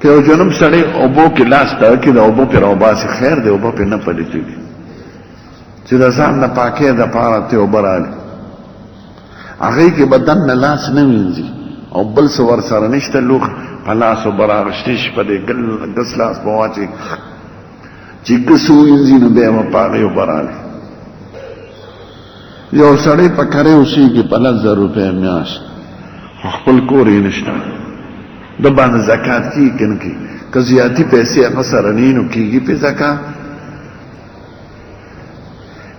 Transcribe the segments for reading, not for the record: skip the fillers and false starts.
که یو جنوب سړی اوبو کې لاس تړ کې د اوبو پې راوباسي خیر دی اوبه پې نه پلیتېږي چې د ځان نه پاکۍ دپاره ته اوبه رالي هغې کې بدن نه لاس نه وینځي او بل څه ورسره نشته لوښ په لاس اوبه راغشتې شي په دې ګس لاس به واچي چې ګس ووینځي نو بیا به په هغې اوبه رالي یو سړی په کرې اوسېږي په 10,000 روپۍ میاشت خپل کور یې نشته د باندې زکات کیږي که نه کیږي که زیاتي پیسې هغه سره نه نو کیږي پې زکات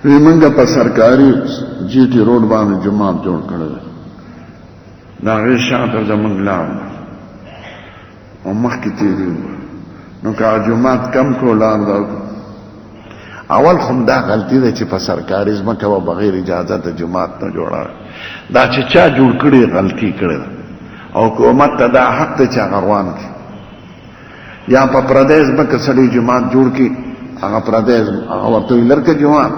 وی منګه په سرکاري جی ټي روډ باندې جومات جوړ کړی دی د هغې شاته زموږ لار ده او مخکې تېرېږو نو که جومات کم کړو لار ده اول خو دا غلطي ده چې په سرکاري ځمکه به بغیر اجازه د جومات نه جوړوي دا چې چا جوړ کړي غلطي کړې ده او حکومت ته دا حق دی چې هغه روان کړي یا په پردی ځمکه سړی جومات جوړ کړي هغه پردی هغه ورته وي لرکه جومات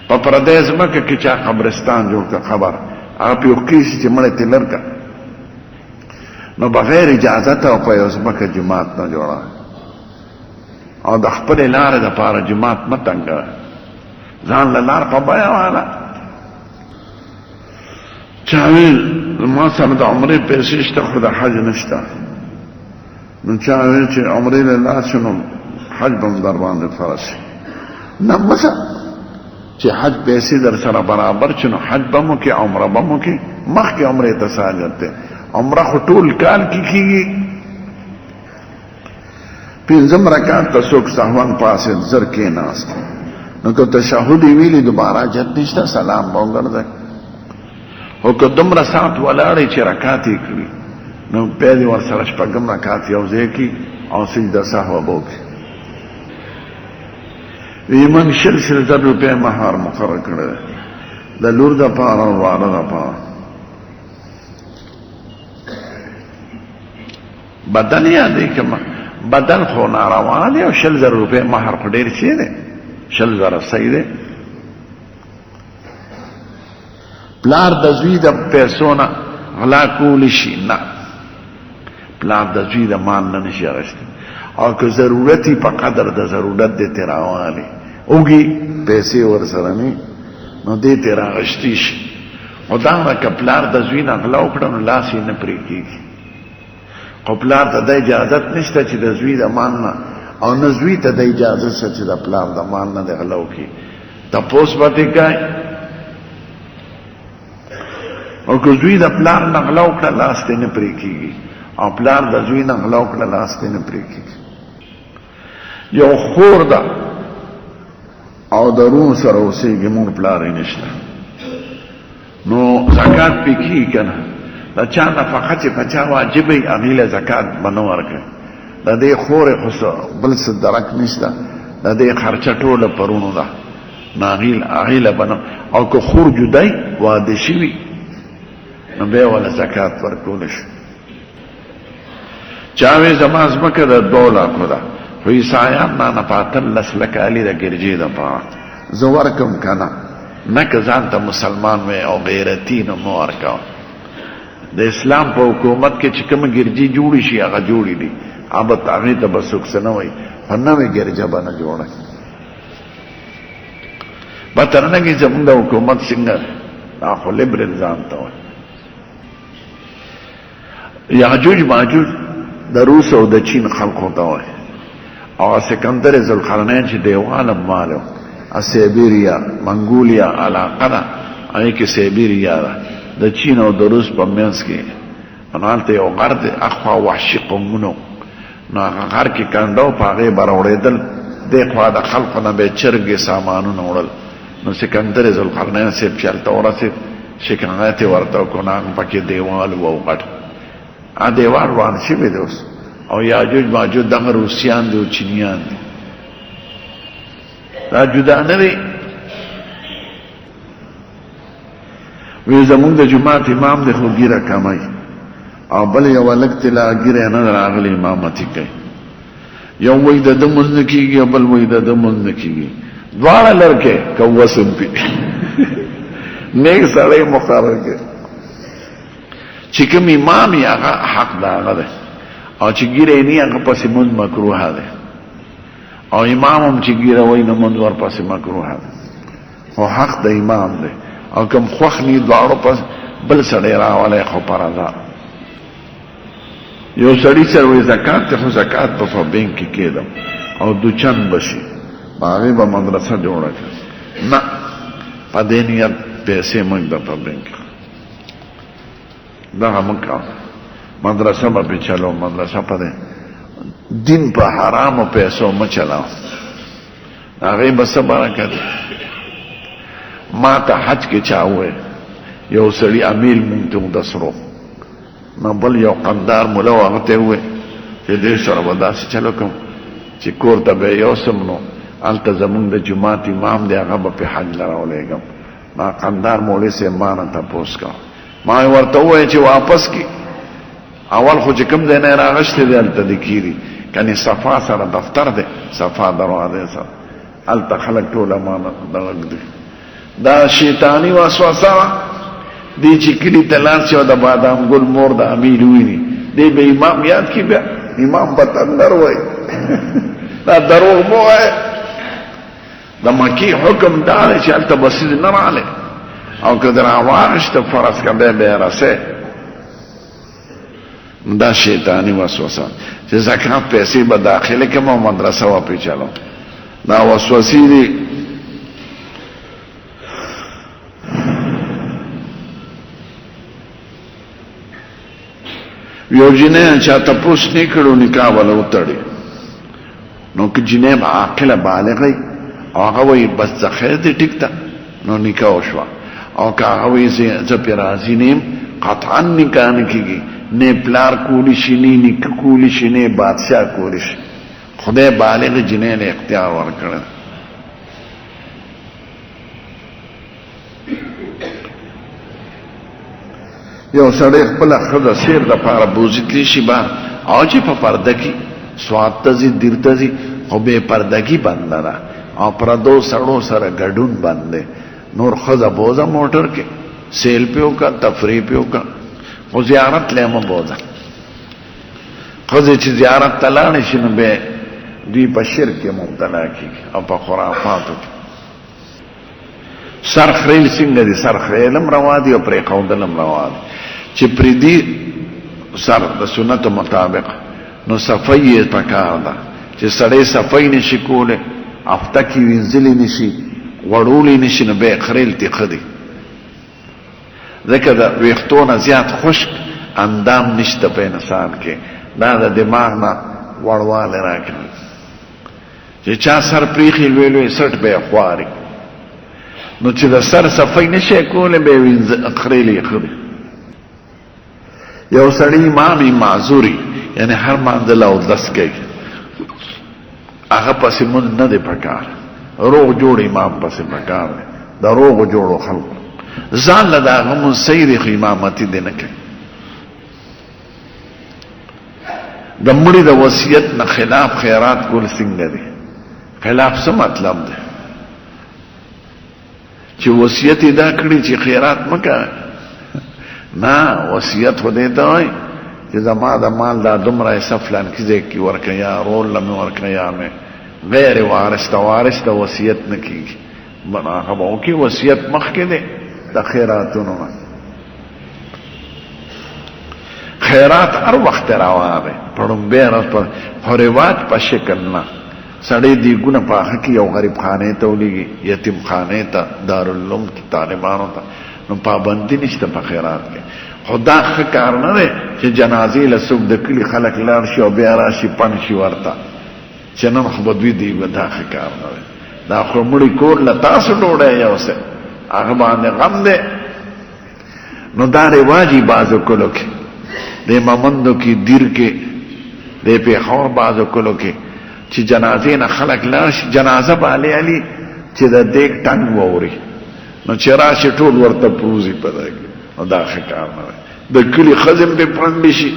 په پردی ځمکه کې چا قبرستان جوړ کړه خبر هغه پې وقي شي چې مړی ترې لر کړه نو بغیر اجازته او په یو ځمکه جومات نه جوړوي او د خپلې لارې دپاره جومات مه تنګوه ځان له لار په بیه واله چا ویل ما سره د عمرې پیسې شته خو د حج نشته نو چا ویل چې عمرې له لاس شو نو حج به م در باندې فرض شي نه مثلا چې حج پیسې در سره برابر شي نو حج به مو کې عمره به مو کې مخکې عمرې ته ساجت دی عمره خو ټول کال کې کېږي 5 رکعت ته څوک سهون پاسېد زر کېناست نو که تشهد یې ویلي دوباره حاجت نشته سلام به وګرځئ خو که دومره ساعت ولاړی چې رکعت یې کړي نو بیا دې ورسره 6 رکعت یو ځای کړي او سجده سهو به وکړي وی من 100,000 روپۍ مهار مقرر کړی دی د لور دپاره او واده دپاره بدن یادې که بدن خو ناروا دی او 100,000 روپۍ مهر خو ډېر شی دی 100,000 صحیح دی پلار د زوی د پیسو نه غلا کولی شي نه پلار د زوی د مال نه نشي اخیستی او که ضرورت یې په قدر د ضرورت دی ترې راوالي اوږي پیسې ورسره نه نو دې ترې راغشتي شي خو دا نه که پلار د زوی نه غلا وکړه نو لاس یې نه پرې کېږي خو پلار ته د اجازت نشته چې د زوی د مال نه او نه زوی ته د اجازت شته چې د پلار د مال نه د غلا وکړي تپوس به ترې کوي او که زوی د پلار نه غلا وکړه لاس ته نه پرې کېږي او پلار د زوی نه غلا وکړه لاس ته نه پرې کېږي یو خور ده او د روم سره اوسېږي مور پلار یې نشته نو زکات پې کېږي که نه د چا نفقه چې په چا واجب وي هغې له زکات به نه ورکوي د دې خورې خو بل څه درک نشته د دې خرچه ټوله پرونو ده نو هغې له به نه او که خور جدی واده شوي نو بیا وله زکات ورکولی شي چا وی زما ځمکه د 2 لاکو ده خو عیسایان رانه په 18 لکه علي د ګرجې دپاره زه ورکم که نه نه که ځان ته مسلمان وی او غیرتي نو مه ورکوه د اسلام په حکومت کې چې کومه ګرجې جوړې شي هغه جوړې دي هغې ته به څوک څه نه وایي خو نوې ګرجه به نه جوړه به ترنګې زموږ د حکومت څنګه دا خو لیبرل ځان ته وایي یاجوج ماجوج د روس او د چین خلقو ته وایي او سکندر ذوالقرنین چې دیواله مالو سیبیریا منګولیا علاقه ده هغې کې سیبیریا ده د چین او د روس په منځ کې نو هلته یو غر دی اخوا وحشي قومونو نو هغه غر کې کنډه و په هغې به راوړېدل دې خوا د خلقو نه به یې چرګې سامانونه وړل نو سکندر ذوالقرنین صاحب چې هلته ورسېد شکایت یې ورته وکړو نو هغه پکې دیوال و او غټ دیوال روان شوی دی اوس او یاجوج ماجوج دغه روسیان دي او چینیان دي دا جدا نه دی وی زمونږ د جومات امام دی خو ګیره کمای او بل یو هلک ته لا ګیره نه راغلی امامتي کوي یو وایي د ده مونځ نه کېږي او بل وایي د ده مونځ نه کېږي دواړه لرکې که وسم پې نیک سړی مقرر کړي چې کوم امام یې هغه حق د هغه دی او چې ګیره نه هغه پسې مونږ مکروه ده او امام هم چې ګیره وای نه مونږ ور پسې مکروه ده خو حق د امام ده او کوم خوخ نه دواړو پس بل سړی راواله خو پردا یو سړی سره وې زکات ته زکات په بانک کې کېدم او دوچن بشي باغې به مدرسه جوړه کړه نه پدې نیت پیسې موږ د په بانک دا هم کا مدرسه به چلو مدرسه پدې دین په حرام او پیسو ما چلاو هغه بس برکت ما ته حج کې چاوي یو سړی امیل مونږ ته دسرو نو بل یو قندار مولا هغه ته وې چې دې سره وداسې چلو کوم چې کور ته به یو سمنو الته زمونږ د جماعت امام دی هغه به په حج لراولېږم ما قندار مولوی سي مانه تاسو کا ما ورته وې چې واپس کی اول خو چې کوم دی نه راغشته دی الته د کیری کني صفا سره دفتر دی صفا دروازه سره الته خلک ټول امانت دغه دا شیطانی وسوسه دی چې کلی تلار شو د بادام ګل مور د امیر ویني دی به امام یاد کی بیا امام بتندر وای دا دروغ مو وای د مکی حکم دار چې الته بسید نه رااله او کدر اوارش ته فرض کبه به راسه دا شیطانی وسوسه چې زکات پیسې به داخله کوم مدرسه وا په چلو دا وسوسې دي یو جنې چې تاسو نه کړو نکاح ولا وتړي نو کې جنې عاقله بالغه هغه وي بس ځخه دې ټیک تا نو نکاح وشو او که هغه وي چې پیرازي نیم قطعا نکاح نه کیږي نه پلار کولی شي نه کولی شي نه بادشاہ کولی شي خدای بالغ جنې له اختیار ورکړ یو سړی خپل خزه سیر د پاره بوزیتلی شي با او چې په پرده کې سواد تزي دیرتزي خو به پرده کې بندره او پر دو سړو سره ګډون باندې نور خزه بوزا موټر کې سیل پیو کا تفریح پیو کا خو زیارت لمه بوزا خزه چې زیارت تلانه شنو به دوی په شرک مبتلا کی او په خرافاتو سر خریل څنګه دي سر خریلم روا دي او پرې قودلم روا دي چې پرې دي سر د سنت مطابق نو صفایي پکار ده چې سړی صفای نشي کوله افته کې وینځلې نشي وړولې نشي نو به خریل تی خدي ځکه دا ویختونه زیات خشک اندام نشته په انسان کې دا د دماغ نه وړواله راکړي چې چا سر پریخي ویلوي سټ به خواري نو چې د سر صفای نشي کوله به وینځ خریلې خدي یو سړی امامي معذوري یعنی هر منځله او دس کوي هغه پسې مونږ نه دی پکار روغ جوړ امام پسې پکار دی د روغ جوړو خلق ځان له دغه مون سیر امامتي دی نه کوي د مړي د وصیت نه خلاف خیرات کول څنګه دی خلاف څه مطلب دی چې وصیت دا کړی چې خیرات مکه نه وصیت خو دې ته وای چې زما د مال دا دومره سفلان کیږي کی ورکه یا رول لمه ورکه یا مې غیر وارث ته وصیت نه کیږي بنا هغه کی وصیت مخ کې ده د خیراتونو خیرات هر وخت راواره پړم به راځ په خریوات په شکل نه سړی دی ګونه په حق یو غریب خانه ته ولېږي یتیم خانه ته دارالعلوم طالبانو ته نو پابندی نشته په خیرات کې خدا ښه کار نه دی چې جنازې له څوک د کلي خلک لاړ شي او بیا راشي پن شي ورته چې نن خو به دوی دی دا ښه کار نه دی دا خو مړي کور له تاسو ډوډۍ یوسه هغه باندې غم دی نو دا رواجي بعضو کلو کې د مامندو کې دیر کې د پیښور بعضو کلو کې چې جنازې نه خلک لاړ شي جنازه به علي چې د دیګ ټنګ ووري نو چې راشي ټول ورته پروزي پداږي او دا ښه کار نه دی د کلي ښځې پې پنډې شي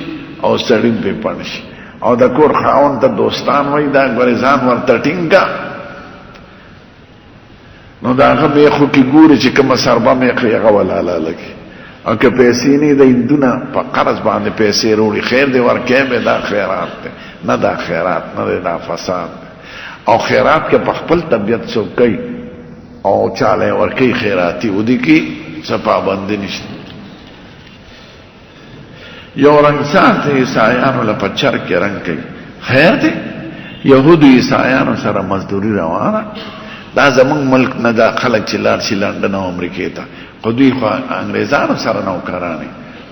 او سړي پې پنډ شي او د کور خاوند ته دوستان وایي دا ګورې ځان ورته ټینګه نو دا هغه میخو کې ګوري چې کومه سربه میخ یې هغه ولاله لګي او که پیسې نه د هندونه په قرض باندې پیسې وروړي خیر دی ورکې به دا خیرات دی نه دا خیرات نه دی دا فساد دی او خیرات کې په خپل طبیعت څوک کوي او چاله ورکې خیراتي ودي کې څه پابندي نشته یو رنگ سات عیسایانو له پچر کې رنگ کوي خیر دی یهودو عیسایانو سره مزدوري روانه دا زمونږ ملک نه دا خلک چې لاړ شي لندن او امریکې ته خو دوی خو انګریزانو سره نوکرانې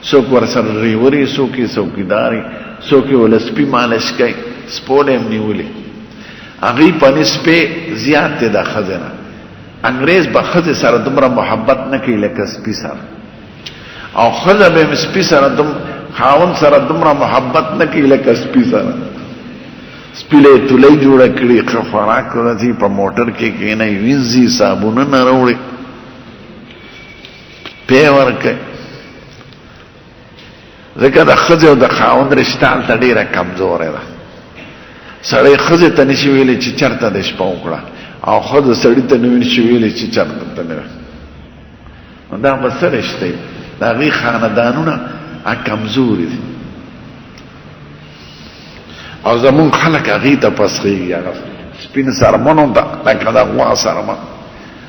څوک ورسره ریوري څوک یې څوکیداري څوک یې ول سپي مالش کوي سپول یې نیولي هغوی په نسبې زیات دی دا ښځې نه انګریز به ښځې سره دومره محبت نه کوي لکه سپي سره او ښځه به یې سپي سره خاوند سره دومره محبت نه کوي لکه سپي سره سپیله تولې جوړه کړي خو خوراک ورځي په موټر کې کېنای وینځي صابونه نه راوړي په ورکه ځکه د ښځې او د خاوند رشته هلته ډېره کمزورې ده سړی ښځې ته نشي ویلی چې چېرته دې شپه وکړه او ښځه سړي ته نه شي ویلی چې چېرته ته نه نو دا به څه رشته وي د هغوی خاندانونه کمزوري دي او زمون خلق هغې ته پسخېږي هغه سپین سرمنو ته لکه د غوا سرمن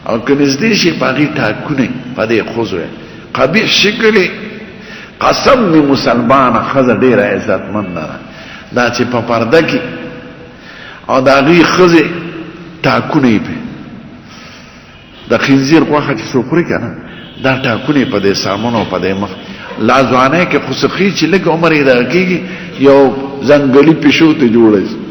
او که نږدې شي په هغې ټاکونه په دې ښځو قبیح شکل قسم دی مسلمانه ښځه ډېره عزتمنده ده دا چې په پرده کې او د هغې ښځې ټاکونه یې پې د خنزیر غوښه چې څوک خوري که نه دا ټاکونه یې په دې سرمن او په دې مخ لا ځوانۍ کې خو سخي چې لږ عمر یې دغه کېږي یو ځنګلي پیشو ته جوړه شي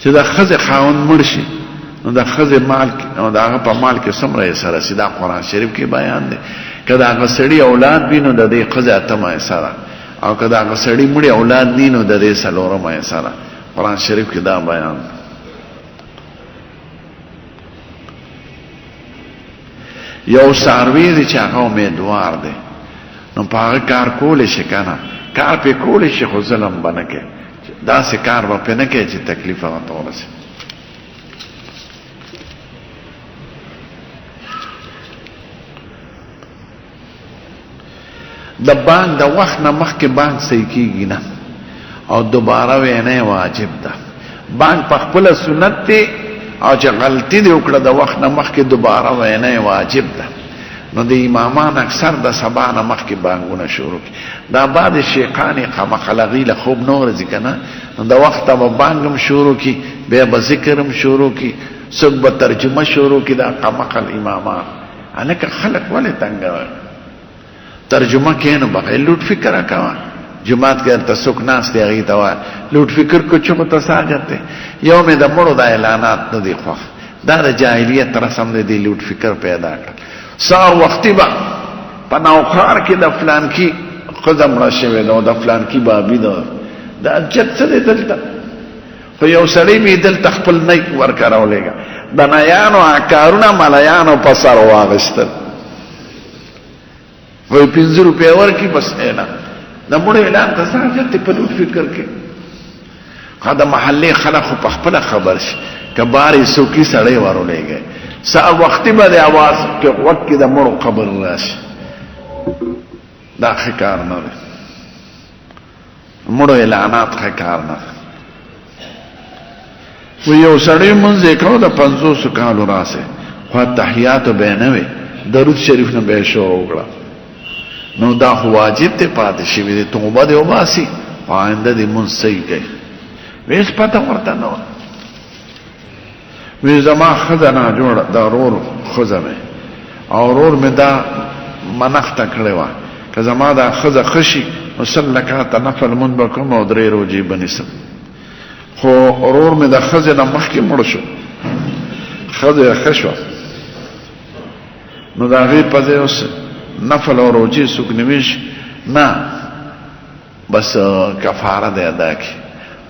چې د ښځې خاوند مړ شي نو د ښځې مال او د هغه په مال کې څومره حصه رسي دا قرآن شریف کې بیان دی که د هغه سړي اولاد وي نو د دې ښځې اتمه حصه ده او که د هغه سړي مړي اولاد ني نو د دې څلورمه حصه ده قرآن شریف کې دا بیان دی یو څاروی دی چې هغه امیدوار دی نو په هغه کار کولی شي که نه کار پې کولی شي خو ظلم به نه کوي داسې کار به پې نه کوي چې تکلیف هغه ته ورسي د بانک د وخت نه مخکې بانک صحیح کېږي نه او دوباره وینه واجب ده بانک په خپله سنت دی او چې غلطي دی وکړه د وخت نه مخکې دوباره وینه واجب ده نو د امامان اکثر د سبا نه مخکې بانکونه شروع کړي دا بعد شیخانې خمخلغي له خوب نه ورځي که نه نو د وخته به بانک هم شروع کړي بیا به ذکر هم شروع کړي څوک به ترجمه شروع کړي دا قمقل امامان هلکه خلک ولې تنګوي ترجمه کې نو بغیر لوټ فکر کوه جماعت کې ارته څوک ناست دی هغې ته وایه لوټ فکر کو چغو ته ساجت دی یو مې د مړو د اعلانات نه دی خوښ دا د جاهلیت رسم دی د لوټ فکر پیدا کړ سهار وختي به په نوښار کې د فلانکي ښځه مړه شوې ده او د فلانکي بابي ده دا جد څه دی دلته خو یو سړی مې دلته خپل نیک ورکه راولېږه د نیانو کارونه ملیانو په سر واغېستل وی 5 روپۍ ورکړي بس اعلان د مړو اعلان ته څه حاجت دی په لوټ فکر کې خو د محلې خلک خو په خپله خبر شي که بارې څوکي سړی ورولېږئ سهار وختي به د اواز کې غوږ کې د مړو خبر راشي دا ښه کار نه دی مړو اعلانات ښه کار نه دی و یو سړی لمونځ یې کوه د 500 کالو راسې خو تحیاتو به یې نه وې درود شریف نه به یې شروع وکړه نو دا خو واجب دی پاتې شوي دی توبه دې وباسي خو آینده دې لمونځ صحیح کوي ویس پته ورته نه وه وی زما ښځه ناجوړه د ورور ښځه مې او ورور مې دا منښته کړې وه که زما دا ښځه ښه شي نو 100 رکعته نفل لمونځ به کوم او 3 روژې به نیسم خو ورور مې د ښځې نه مخکې مړ شو ښځه یې ښه شوه نو د هغې په ځای اوس نفل او روجې څوک نویش نه بس کفاره دی ادا کړي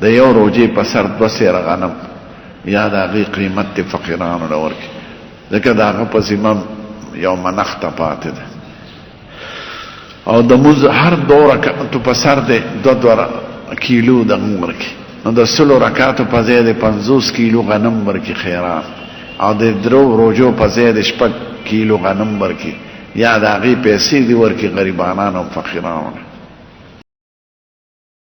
د یو روجې په سر 2 سیره غنم یا د هغې قیمت دی فقیرانو له ورکړي ځکه د هغه په ذمه یو منښته پاتې ده او د موز هر 2 رکعاتو په سر ده 2 کیلو د ورکی نو د 100 رکعاتو په ځای د 50 کیلو غنم ورکی خیرات او د 3 روزو په ځای د 6 کیلو غنم ورکی یا د هغه پیسې دی ورکی غریبانو او فقیرانو